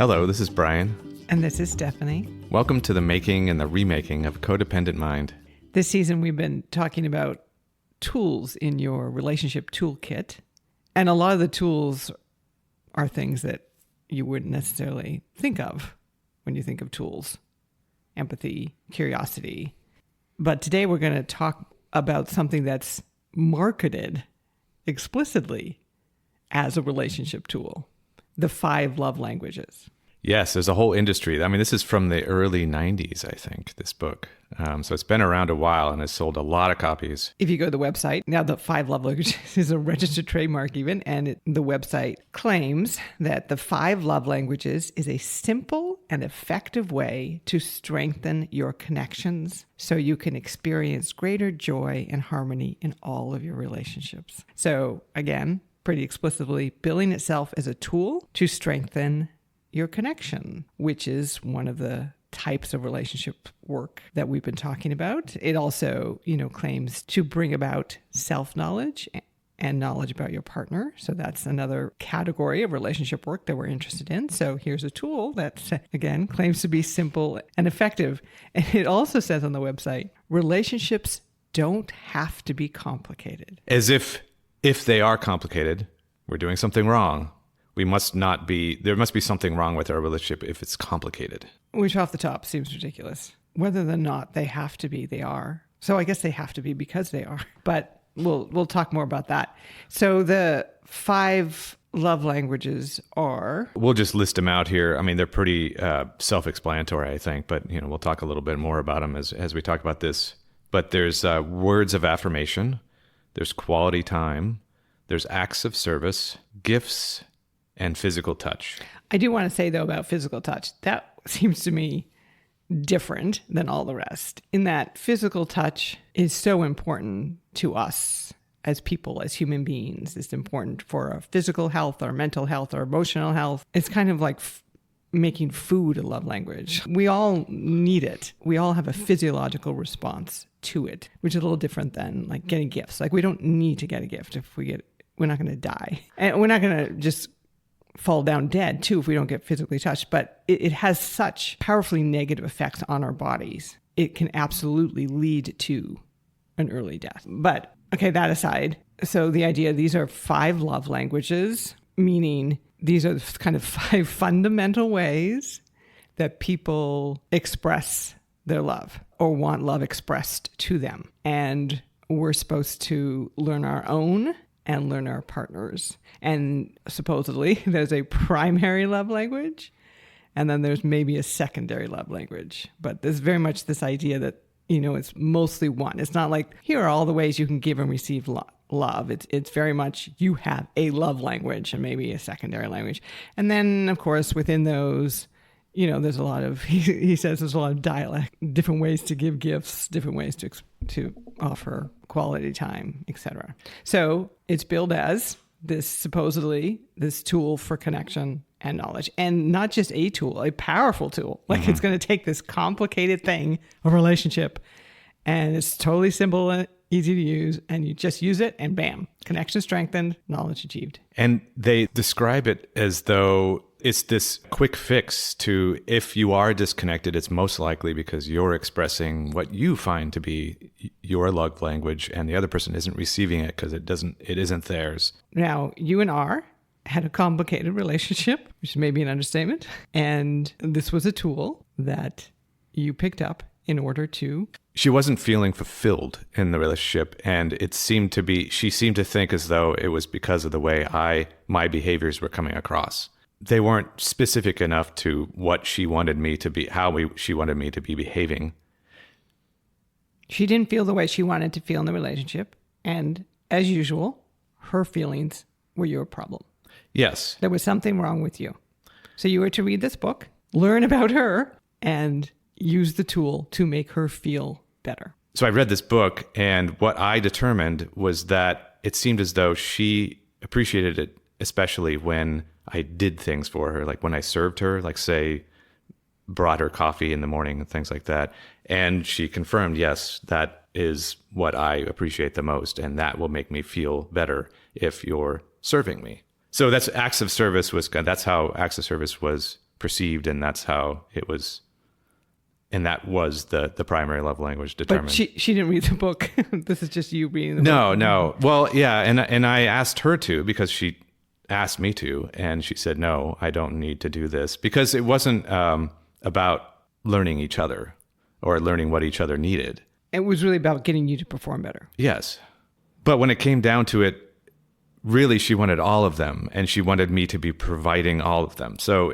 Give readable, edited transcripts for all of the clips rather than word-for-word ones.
Hello, this is Brian. And this is Stephanie. Welcome to the making and the remaking of Codependent Mind. This season, we've been talking about tools in your relationship toolkit. And a lot of the tools are things that you wouldn't necessarily think of when you think of tools. Empathy, curiosity. But today we're going to talk about something that's marketed explicitly as a relationship tool. The 5 love languages. Yes, there's a whole industry. I mean, this is from the early 90s, I think, this book. So it's been around a while and has sold a lot of copies. If you go to the website, now the 5 love languages is a registered trademark even, and the website claims that the 5 love languages is a simple and effective way to strengthen your connections so you can experience greater joy and harmony in all of your relationships. So again, pretty explicitly billing itself as a tool to strengthen your connection, which is one of the types of relationship work that we've been talking about. It also, claims to bring about self-knowledge and knowledge about your partner. So that's another category of relationship work that we're interested in. So here's a tool that, again, claims to be simple and effective. And it also says on the website, relationships don't have to be complicated. As if they are complicated, we're doing something wrong. There must be something wrong with our relationship if it's complicated. Which off the top seems ridiculous. Whether or not they have to be, they are. So I guess they have to be because they are. But we'll talk more about that. So the 5 love languages are... We'll just list them out here. I mean, they're pretty self-explanatory, I think. But, we'll talk a little bit more about them as we talk about this. But there's words of affirmation. There's quality time. There's acts of service, gifts, and physical touch. I do want to say, though, about physical touch, that seems to me different than all the rest, in that physical touch is so important to us as people, as human beings. It's important for our physical health, our mental health, our emotional health. It's kind of like making food a love language. We all need it. We all have a physiological response to it, which is a little different than like getting gifts. Like we don't need to get a gift we're not going to die. And we're not going to just fall down dead too if we don't get physically touched. But it has such powerfully negative effects on our bodies. It can absolutely lead to an early death. But okay, that aside. So the idea, these are 5 love languages, meaning these are kind of 5 fundamental ways that people express their love or want love expressed to them. And we're supposed to learn our own and learn our partners. And supposedly there's a primary love language, and then there's maybe a secondary love language. But there's very much this idea that, it's mostly one. It's not like, here are all the ways you can give and receive love. It's very much you have a love language and maybe a secondary language. And then, of course, within those, there's a lot of, he says there's a lot of dialect, different ways to give gifts, different ways to offer quality time, etc. So it's billed as supposedly this tool for connection and knowledge, and not just a tool, a powerful tool. Like It's going to take this complicated thing, a relationship, and it's totally simple and easy to use, and you just use it and bam, connection strengthened, knowledge achieved. And they describe it as though it's this quick fix to, if you are disconnected, it's most likely because you're expressing what you find to be your love language and the other person isn't receiving it because it isn't theirs. Now, you and R had a complicated relationship, which may be an understatement. And this was a tool that you picked up in order to... She wasn't feeling fulfilled in the relationship, and she seemed to think as though it was because of the way my behaviors were coming across. They weren't specific enough to what she wanted me to be, she wanted me to be behaving. She didn't feel the way she wanted to feel in the relationship, and as usual, her feelings were your problem. Yes. There was something wrong with you. So you were to read this book, learn about her, and use the tool to make her feel better. So I read this book, and what I determined was that it seemed as though she appreciated it, especially when I did things for her, like when I served her, like say, brought her coffee in the morning and things like that. And she confirmed, yes, that is what I appreciate the most, and that will make me feel better if you're serving me. So that's how acts of service was perceived, and that's how it was. And that was the primary love language determined. But she didn't read the book. This is just you reading the book. No. Well, yeah, and I asked her to, because she asked me to, and she said, no, I don't need to do this, because it wasn't about learning each other or learning what each other needed. It was really about getting you to perform better. Yes. But when it came down to it, really, she wanted all of them, and she wanted me to be providing all of them. So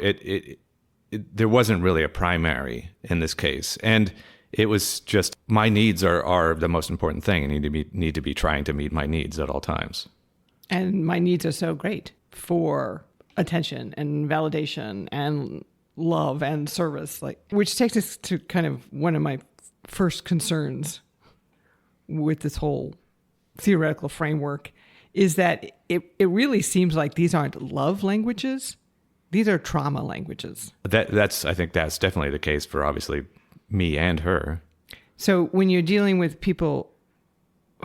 there wasn't really a primary in this case. And it was just, my needs are the most important thing. I need to be trying to meet my needs at all times. And my needs are so great for attention and validation and love and service, which takes us to kind of one of my first concerns with this whole theoretical framework, is that it really seems like these aren't love languages. These are trauma languages. I think that's definitely the case for, obviously, me and her. So when you're dealing with people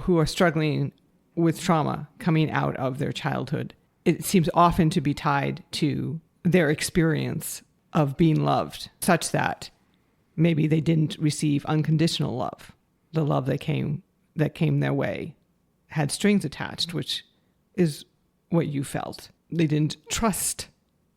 who are struggling with trauma coming out of their childhood, it seems often to be tied to their experience of being loved, such that maybe they didn't receive unconditional love. The love that came their way had strings attached, which is what you felt. They didn't trust,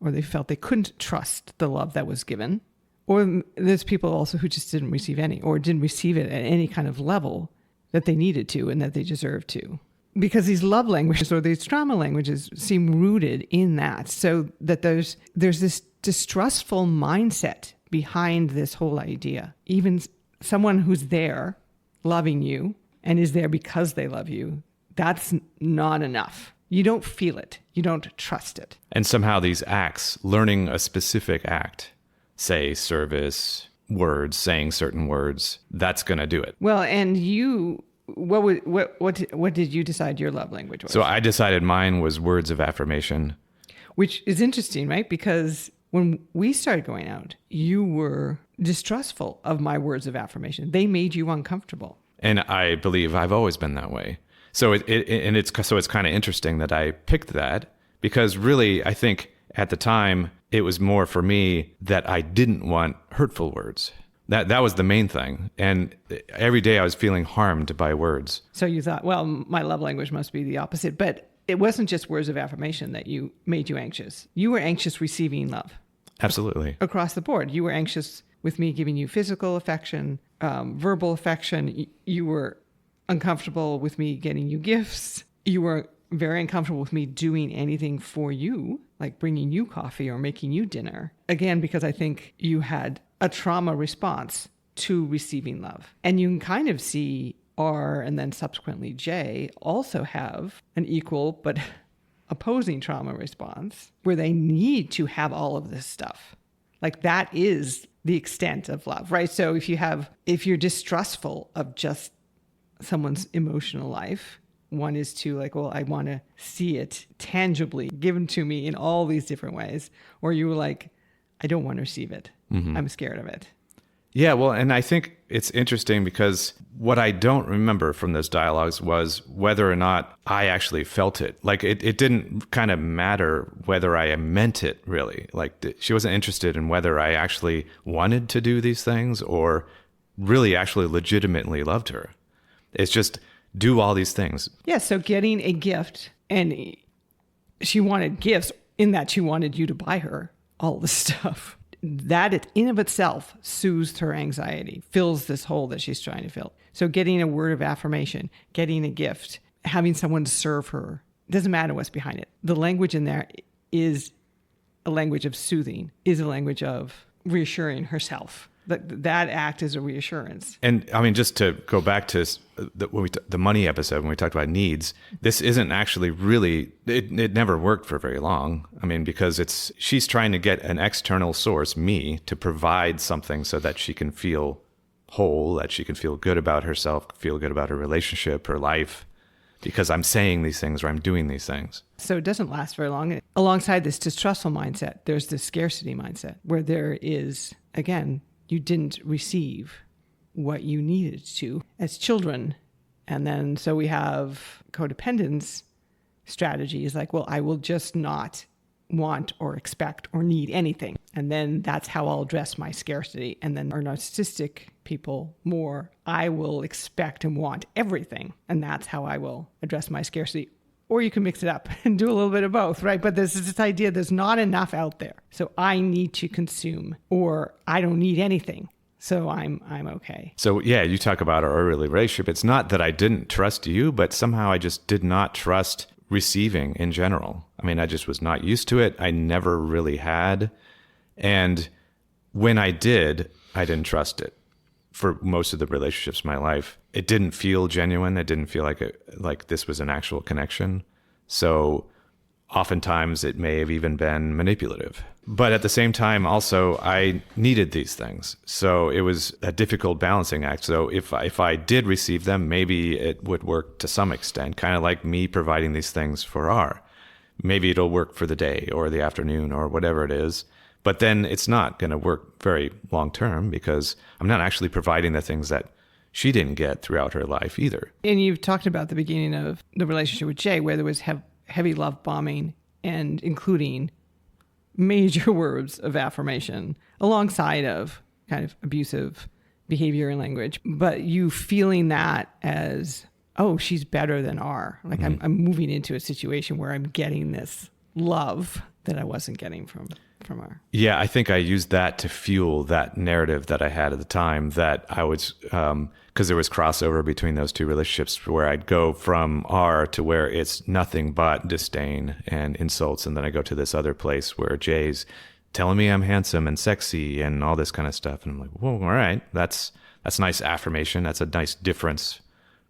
or they felt they couldn't trust the love that was given. Or there's people also who just didn't receive any, or didn't receive it at any kind of level that they needed to and that they deserved to. Because these love languages or these trauma languages seem rooted in that, so that there's this distrustful mindset behind this whole idea. Even someone who's there loving you and is there because they love you, that's not enough. You don't feel it. You don't trust it. And somehow these acts, learning a specific act, say service, words, saying certain words, that's going to do it. Well, and you, what did you decide your love language was? So I decided mine was words of affirmation. Which is interesting, right? Because when we started going out, you were distrustful of my words of affirmation. They made you uncomfortable. And I believe I've always been that way. So it's kind of interesting that I picked that, because really I think at the time it was more for me that I didn't want hurtful words. That was the main thing. And every day I was feeling harmed by words. So you thought, well, my love language must be the opposite. But it wasn't just words of affirmation that made you anxious. You were anxious receiving love. Absolutely. Across the board. You were anxious with me giving you physical affection, verbal affection. You were uncomfortable with me getting you gifts. You were very uncomfortable with me doing anything for you, like bringing you coffee or making you dinner. Again, because I think you had a trauma response to receiving love. And you can kind of see R and then subsequently J also have an equal but opposing trauma response where they need to have all of this stuff. Like that is the extent of love, right? So if you're distrustful of just someone's emotional life, one is to like, well, I want to see it tangibly given to me in all these different ways. Or you were like, I don't want to receive it. Mm-hmm. I'm scared of it. Yeah, well, and I think it's interesting because what I don't remember from those dialogues was whether or not I actually felt it. Like it didn't kind of matter whether I meant it, really. Like she wasn't interested in whether I actually wanted to do these things or really actually legitimately loved her. It's just do all these things. Yeah, so getting a gift, and she wanted gifts in that she wanted you to buy her all the stuff. That in of itself soothes her anxiety, fills this hole that she's trying to fill. So getting a word of affirmation, getting a gift, having someone to serve her, doesn't matter what's behind it. The language in there is a language of soothing, is a language of reassuring herself. That act is a reassurance. And I mean, just to go back to the money episode when we talked about needs, this isn't actually really, it never worked for very long. I mean, because she's trying to get an external source, me, to provide something so that she can feel whole, that she can feel good about herself, feel good about her relationship, her life, because I'm saying these things or I'm doing these things. So it doesn't last very long. Alongside this distrustful mindset, there's this scarcity mindset where there is, again, you didn't receive what you needed to as children. And then so we have codependence strategies like, well, I will just not want or expect or need anything. And then that's how I'll address my scarcity. And then our narcissistic people more, I will expect and want everything. And that's how I will address my scarcity. Or you can mix it up and do a little bit of both, right? But there's this idea there's not enough out there. So I need to consume, or I don't need anything. So I'm okay. So yeah, you talk about our early relationship. It's not that I didn't trust you, but somehow I just did not trust receiving in general. I mean, I just was not used to it. I never really had. And when I did, I didn't trust it. For most of the relationships in my life, it didn't feel genuine. It didn't feel like this was an actual connection. So oftentimes it may have even been manipulative. But at the same time, also, I needed these things. So it was a difficult balancing act. So if I did receive them, maybe it would work to some extent, kind of like me providing these things for R. Maybe it'll work for the day or the afternoon or whatever it is. But then it's not going to work very long term because I'm not actually providing the things that she didn't get throughout her life either. And you've talked about the beginning of the relationship with Jay, where there was heavy love bombing and including major words of affirmation alongside of kind of abusive behavior and language. But you feeling that as, oh, she's better than R. Like I'm moving into a situation where I'm getting this love that I wasn't getting from R. Yeah, I think I used that to fuel that narrative that I had at the time, that I was, because there was crossover between those two relationships where I'd go from R to where it's nothing but disdain and insults. And then I go to this other place where Jay's telling me I'm handsome and sexy and all this kind of stuff. And I'm like, whoa, all right, that's nice affirmation. That's a nice difference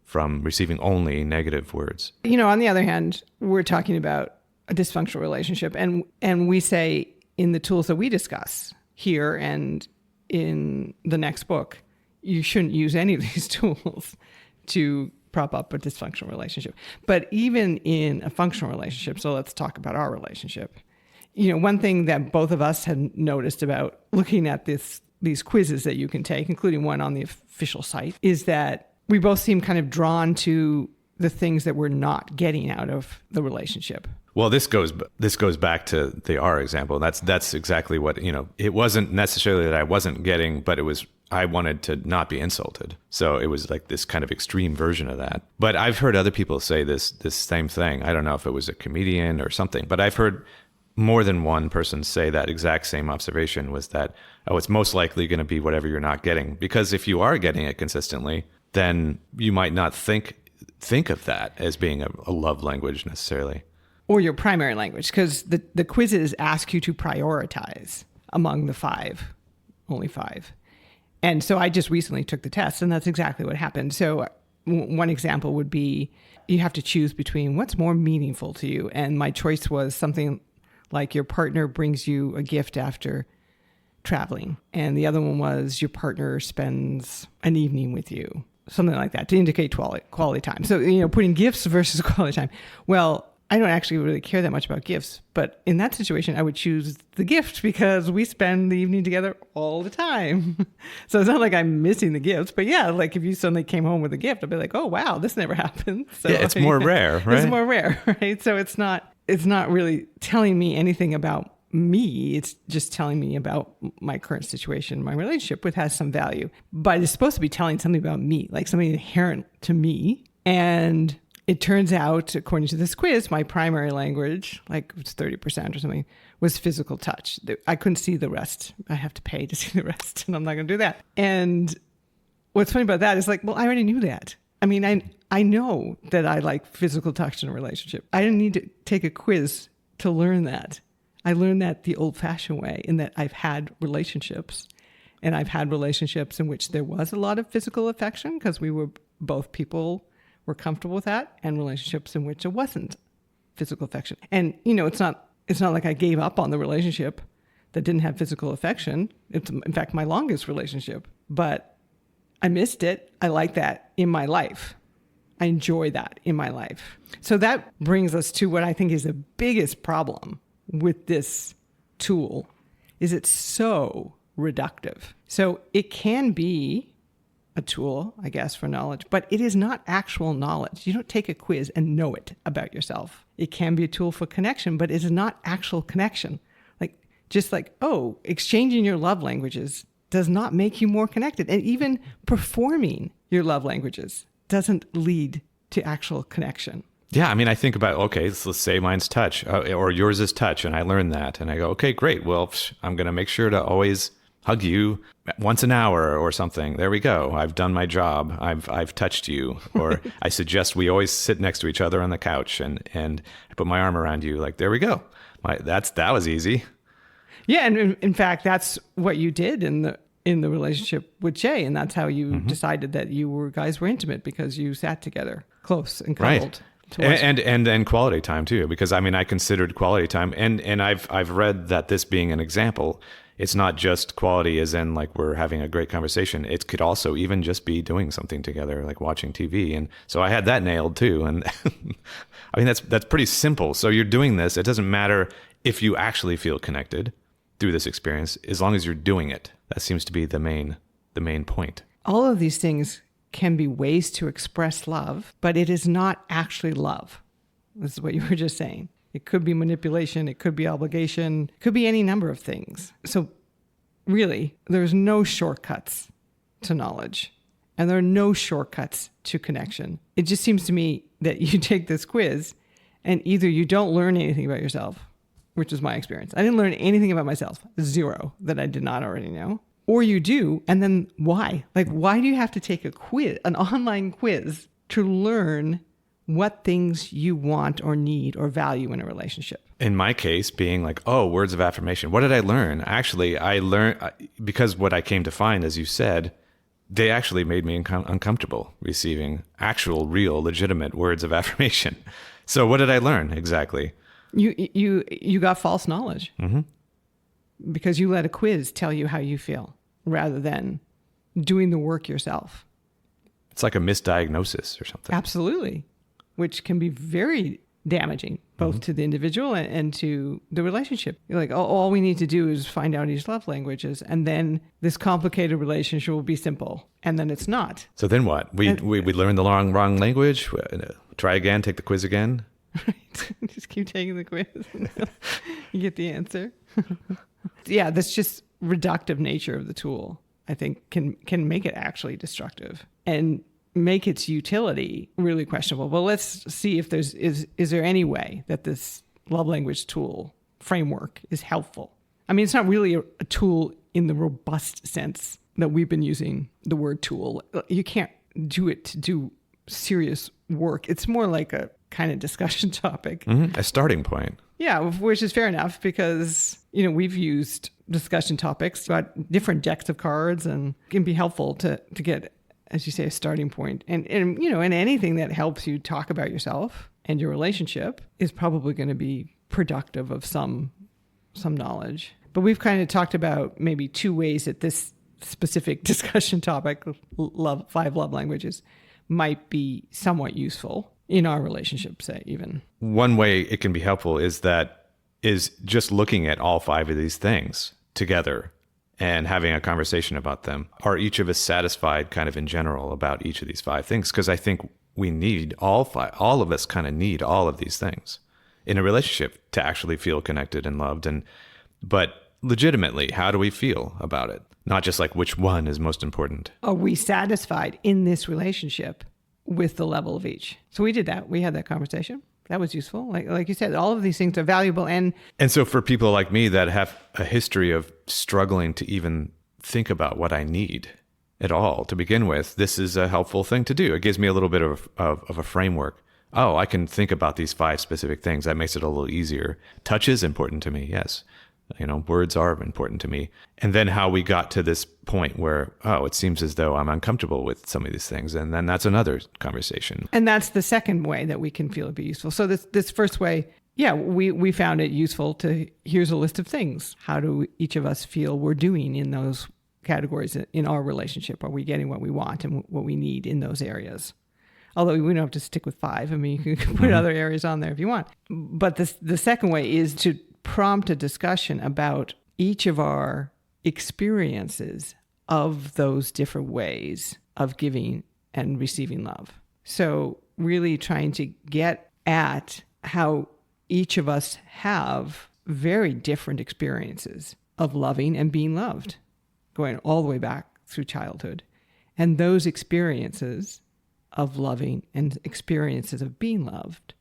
from receiving only negative words. You know, on the other hand, we're talking about a dysfunctional relationship. And we say in the tools that we discuss here and in the next book, you shouldn't use any of these tools to prop up a dysfunctional relationship. But even in a functional relationship, so let's talk about our relationship. You know, one thing that both of us had noticed about looking at these quizzes that you can take, including one on the official site, is that we both seem kind of drawn to the things that we're not getting out of the relationship. Well, this goes back to the R example. That's exactly what, you know, it wasn't necessarily that I wasn't getting, but it was I wanted to not be insulted. So it was like this kind of extreme version of that. But I've heard other people say this same thing. I don't know if it was a comedian or something, but I've heard more than one person say that exact same observation, was that, oh, it's most likely going to be whatever you're not getting. Because if you are getting it consistently, then you might not think of that as being a love language necessarily. Or your primary language, because the quizzes ask you to prioritize among the only five. And so I just recently took the test, and that's exactly what happened. So one example would be you have to choose between what's more meaningful to you. And my choice was something like your partner brings you a gift after traveling. And the other one was your partner spends an evening with you, something like that, to indicate quality time. So, you know, putting gifts versus quality time. Well, I don't actually really care that much about gifts, but in that situation, I would choose the gift because we spend the evening together all the time. So it's not like I'm missing the gifts, but yeah, like if you suddenly came home with a gift, I'd be like, oh, wow, this never happened. So yeah, it's more rare, right? It's more rare, right? So it's not really telling me anything about me. It's just telling me about my current situation, my relationship, which has some value. But it's supposed to be telling something about me, like something inherent to me. And it turns out, according to this quiz, my primary language, like it's 30% or something, was physical touch. I couldn't see the rest. I have to pay to see the rest, and I'm not going to do that. And what's funny about that is like, well, I already knew that. I mean, I know that I like physical touch in a relationship. I didn't need to take a quiz to learn that. I learned that the old-fashioned way, in that I've had relationships, and I've had relationships in which there was a lot of physical affection because we were both people were comfortable with that, and relationships in which it wasn't physical affection. And, you know, it's not like I gave up on the relationship that didn't have physical affection. It's, in fact, my longest relationship. But I missed it. I like that in my life. I enjoy that in my life. So that brings us to what I think is the biggest problem with this tool, is it's so reductive. So it can be a tool, I guess, for knowledge, but it is not actual knowledge. You don't take a quiz and know it about yourself. It can be a tool for connection, but it is not actual connection. Exchanging your love languages does not make you more connected. And even performing your love languages doesn't lead to actual connection. Yeah, I mean, I think about, okay, let's say mine's touch or yours is touch, and I learn that. And I go, okay, great. Well, I'm going to make sure to always hug you once an hour or something. There we go. I've done my job. I've touched you. Or I suggest we always sit next to each other on the couch and I put my arm around you. Like, there we go. That was easy. Yeah, and in fact, that's what you did in the relationship with Jay, and that's how you decided that guys were intimate, because you sat together close and cuddled. Right. And quality time too, because I mean, I considered quality time, and I've read that this being an example, it's not just quality as in like we're having a great conversation. It could also even just be doing something together, like watching TV. And so I had that nailed too. And I mean, that's pretty simple. So you're doing this. It doesn't matter if you actually feel connected through this experience, as long as you're doing it. That seems to be the main point. All of these things can be ways to express love, but it is not actually love. This is what you were just saying. It could be manipulation, it could be obligation, it could be any number of things. So really, there's no shortcuts to knowledge, and there are no shortcuts to connection. It just seems to me that you take this quiz and either you don't learn anything about yourself, which is my experience. I didn't learn anything about myself, zero, that I did not already know. Or you do, and then why? Like, why do you have to take a quiz, an online quiz, to learn what things you want or need or value in a relationship? In my case, being like, oh, words of affirmation. What did I learn? Actually, I learned, because what I came to find, as you said, they actually made me uncomfortable receiving actual, real, legitimate words of affirmation. So what did I learn exactly? You got false knowledge because you let a quiz tell you how you feel rather than doing the work yourself. It's like a misdiagnosis or something. Absolutely, which can be very damaging both to the individual and to the relationship. You're like, oh, all we need to do is find out each love languages, and then this complicated relationship will be simple. And then it's not. So then what? We learn the wrong language. Try again. Take the quiz again. Right. Just keep taking the quiz. You get the answer. Yeah, that's just reductive nature of the tool, I think, can make it actually destructive and make its utility really questionable. Well, let's see if is there any way that this love language tool framework is helpful. I mean, it's not really a tool in the robust sense that we've been using the word tool. You can't do it to do serious work. It's more like a kind of discussion topic. A starting point. Yeah, which is fair enough because, we've used discussion topics about different decks of cards, and it can be helpful to get, as you say, a starting point. And anything that helps you talk about yourself and your relationship is probably going to be productive of some knowledge. But we've kind of talked about maybe two ways that this specific discussion topic, 5 love languages, might be somewhat useful in our relationship, say, even. One way it can be helpful is just looking at all 5 of these things together and having a conversation about them. Are each of us satisfied kind of in general about each of these 5 things? Because I think we need all 5. All of us kind of need all of these things in a relationship to actually feel connected and loved. But legitimately, how do we feel about it? Not just like which one is most important. Are we satisfied in this relationship with the level of each? So we did that. We had that conversation. That was useful. Like you said, all of these things are valuable. And so for people like me that have a history of struggling to even think about what I need at all to begin with, this is a helpful thing to do. It gives me a little bit of a framework. Oh, I can think about these 5 specific things. That makes it a little easier. Touch is important to me. Yes. Words are important to me. And then how we got to this point where, it seems as though I'm uncomfortable with some of these things. And then that's another conversation. And that's the second way that we can feel it be useful. So this first way, yeah, we found it useful to, here's a list of things. How do each of us feel we're doing in those categories in our relationship? Are we getting what we want and what we need in those areas? Although we don't have to stick with 5. I mean, you can put other areas on there if you want. But the second way is to prompt a discussion about each of our experiences of those different ways of giving and receiving love. So really trying to get at how each of us have very different experiences of loving and being loved, going all the way back through childhood. And those experiences of loving and experiences of being loved,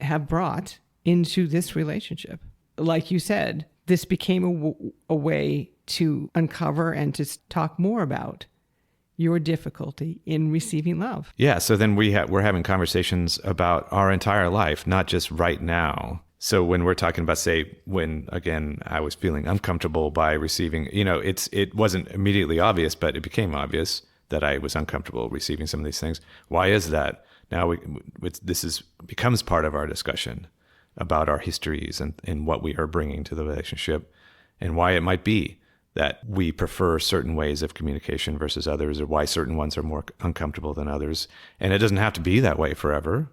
have brought into this relationship. Like you said, this became a way to uncover and to talk more about your difficulty in receiving love. Yeah. So then we're having conversations about our entire life, not just right now. So when we're talking about, say, when, again, I was feeling uncomfortable by receiving, it wasn't immediately obvious, but it became obvious that I was uncomfortable receiving some of these things. Why is that? Now this becomes part of our discussion about our histories and what we are bringing to the relationship, and why it might be that we prefer certain ways of communication versus others, or why certain ones are more uncomfortable than others. And it doesn't have to be that way forever.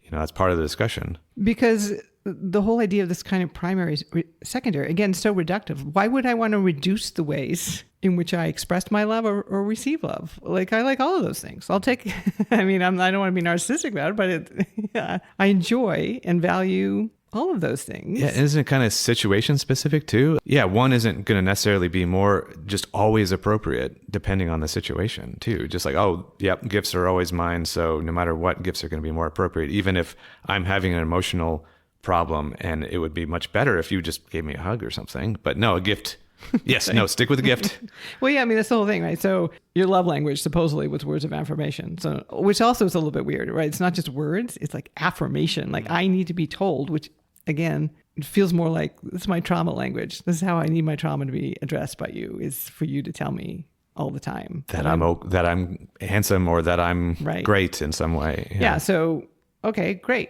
That's part of the discussion. Because the whole idea of this kind of primary, secondary, again, so reductive. Why would I want to reduce the ways in which I express my love or receive love? Like, I like all of those things. I'll take, I don't want to be narcissistic about it, but I enjoy and value all of those things. Yeah, isn't it kind of situation specific too? Yeah, one isn't going to necessarily be more just always appropriate depending on the situation too. Just like, oh, yep, gifts are always mine, so no matter what, gifts are going to be more appropriate. Even if I'm having an emotional problem and it would be much better if you just gave me a hug or something. But no, a gift. Yes, no, stick with the gift. Well, yeah, that's the whole thing, right? So your love language supposedly was words of affirmation. So, which also is a little bit weird, right? It's not just words, it's like affirmation. Like, I need to be told, which again, it feels more like this is my trauma language. This is how I need my trauma to be addressed by you, is for you to tell me all the time that I'm handsome, or that I'm great in some way. Yeah. So, okay, great.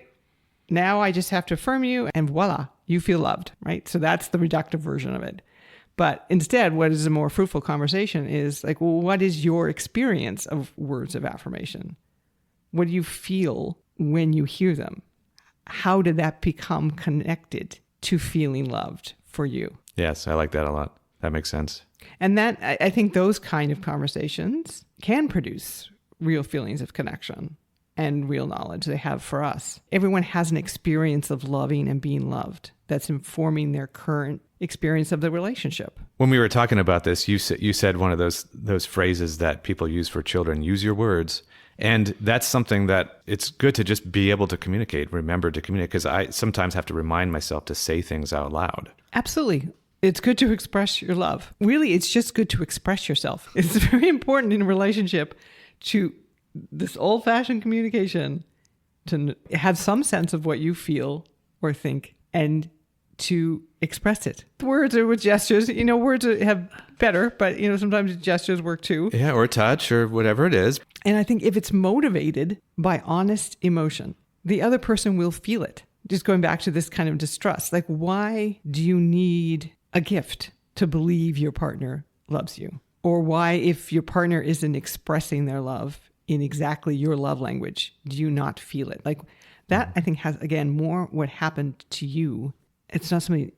Now I just have to affirm you, and voila, you feel loved, right? So that's the reductive version of it. But instead, what is a more fruitful conversation is like, well, what is your experience of words of affirmation? What do you feel when you hear them? How did that become connected to feeling loved for you? Yes, I like that a lot. That makes sense. And that, I think those kind of conversations can produce real feelings of connection and real knowledge they have for us. Everyone has an experience of loving and being loved that's informing their current experience of the relationship. When we were talking about this, you said one of those phrases that people use for children, use your words. And that's something that it's good to just be able to communicate, remember to communicate, because I sometimes have to remind myself to say things out loud. Absolutely. It's good to express your love. Really, it's just good to express yourself. It's very important in a relationship to this old-fashioned communication to have some sense of what you feel or think and to express it. Words or with gestures, words have better, but sometimes gestures work too. Yeah, or touch or whatever it is. And I think if it's motivated by honest emotion, the other person will feel it. Just going back to this kind of distrust, like, why do you need a gift to believe your partner loves you? Or why, if your partner isn't expressing their love in exactly your love language, do you not feel it? Like that, I think, has, again, more what happened to you. It's not something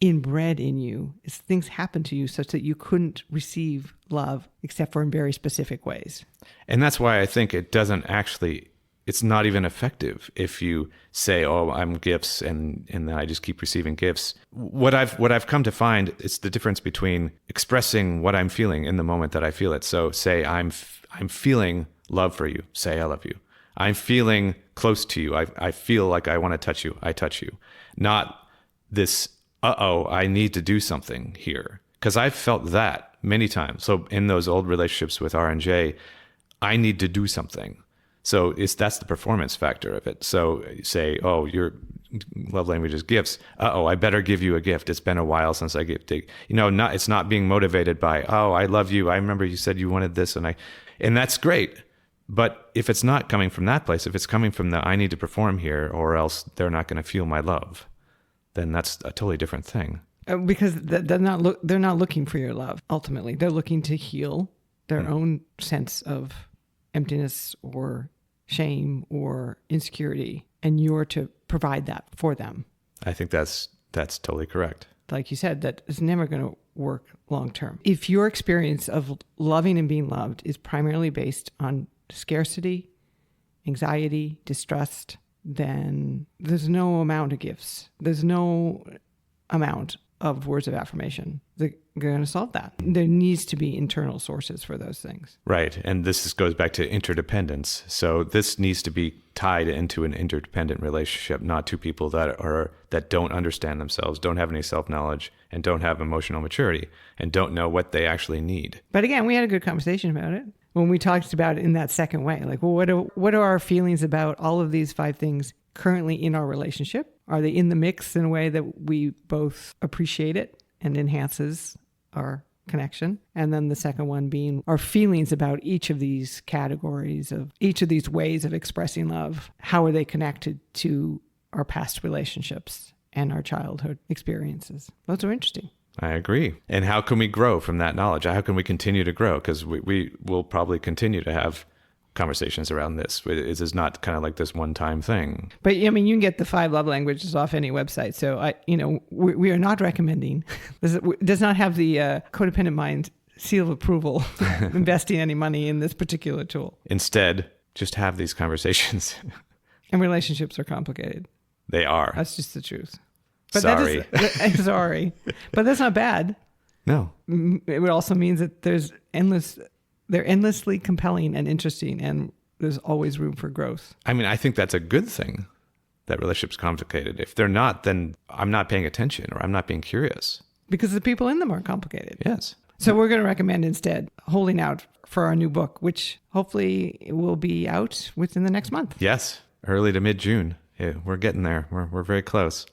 inbred in you. It's things happen to you such that you couldn't receive love except for in very specific ways. And that's why I think it's not even effective if you say, oh, I'm gifts, and then I just keep receiving gifts. What I've come to find, it's the difference between expressing what I'm feeling in the moment that I feel it. So say I'm feeling love for you. Say I love you. I'm feeling close to you. I feel like I want to touch you. I touch you. Not this, I need to do something here. Because I've felt that many times. So in those old relationships with R and J, I need to do something. So that's the performance factor of it. So say, oh, your love language is gifts. I better give you a gift. It's been a while since I gave. It's not being motivated by, oh, I love you. I remember you said you wanted this, and that's great. But if it's not coming from that place, if it's coming from the I need to perform here, or else they're not going to feel my love, then that's a totally different thing. Because they're not looking for your love. Ultimately, they're looking to heal their own sense of emptiness or shame or insecurity, and you're to provide that for them. I think that's totally correct. Like you said, that is never going to work long term. If your experience of loving and being loved is primarily based on scarcity, anxiety, distrust, then there's no amount of gifts. There's no amount of words of affirmation that are going to solve that. There needs to be internal sources for those things. Right. And goes back to interdependence. So this needs to be tied into an interdependent relationship, not two people that don't understand themselves, don't have any self-knowledge, and don't have emotional maturity, and don't know what they actually need. But again, we had a good conversation about it when we talked about it in that second way. Like, well, what are our feelings about all of these 5 things currently in our relationship? Are they in the mix in a way that we both appreciate it and enhances our connection? And then the second one being our feelings about each of these categories, of each of these ways of expressing love. How are they connected to our past relationships and our childhood experiences? Those are interesting. I agree. And how can we grow from that knowledge? How can we continue to grow? Because we will probably continue to have conversations around this. It is not kind of like this one-time thing. But I mean, you can get the 5 love languages off any website. So we are not recommending. This does not have the codependent mind seal of approval investing any money in this particular tool. Instead, just have these conversations. And relationships are complicated. They are. That's just the truth. But Sorry. Sorry. But that's not bad. No. It also means that they're endlessly compelling and interesting, and there's always room for growth. I mean, I think that's a good thing, that relationships complicated. If they're not, then I'm not paying attention, or I'm not being curious. Because the people in them are complicated. Yes. So we're going to recommend instead holding out for our new book, which hopefully will be out within the next month. Yes. Early to mid-June. Yeah, we're getting there. We're very close.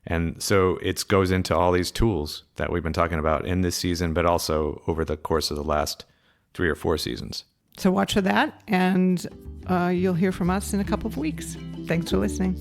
And so it goes into all these tools that we've been talking about in this season, but also over the course of the last 3 or 4 seasons. So watch for that, and you'll hear from us in a couple of weeks. Thanks for listening.